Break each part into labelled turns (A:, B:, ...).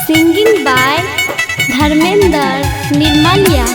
A: Singing by Dharmender Nirmalia.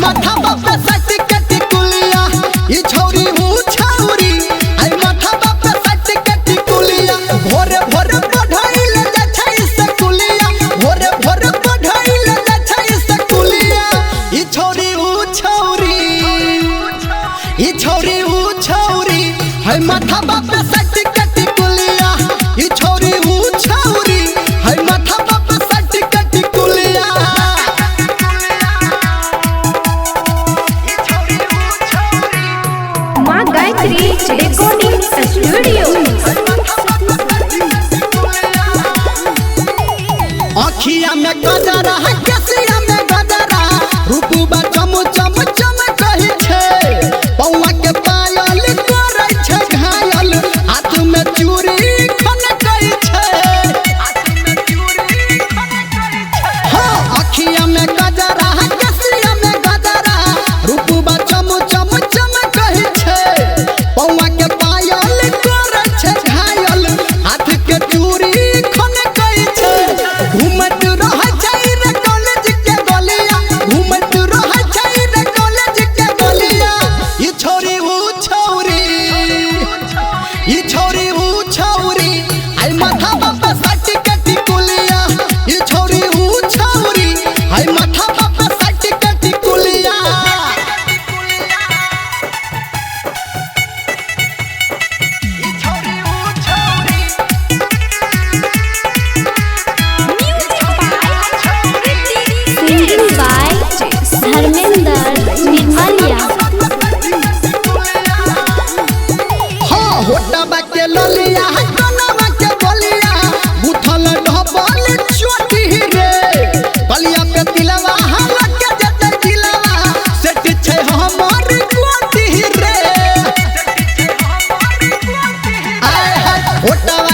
B: माथा बापा सट कट कुलिया ई छोरी हूँ छौरी आई माथा बापा सट कट कुलिया भोरे भोरे पढ़ाइल जा छै स्कूलिया भोरे भोरे पढ़ाइल जा छै स्कूलिया ई छोरी हूँ छौरी आई माथा बापा सट कट कुलिया ई छोरी हूँ छौरी आई माथा बापा सट कट कुलिया।
A: Recording Studio.
B: आँखिया में गजरा है केसिया में गजरा रूपबा चम चम चम कहि छे पौआ के पायल करे छे घायल हाथ में चूड़ी खन कहि छे हाँ आँखिया में गजरा है केसिया में गजरा रूपबा चम चम चम कहि छे पौआ के पायल करे छे घायल हाथ के चूड़ी खन कहि छे घूमत रह छै रे कॉलेज के गलिया घूमत रह छै रे कॉलेज के गलिया ई छोरी हूँ छौरी आई माथा बापा सट कट कुलिया ई छोरी हूँ छौरी आई माथा बापा सट कट कुलिया।
A: Singing by Dharmender Nirmalia.
B: हाँ होटबा के ललिया कनवा के बोलिया उठल ढबल चोटी रे बलिया पे तिलवा हलक के जते दिलवा सेट छै हमर कोटी रे आय हाय होटबा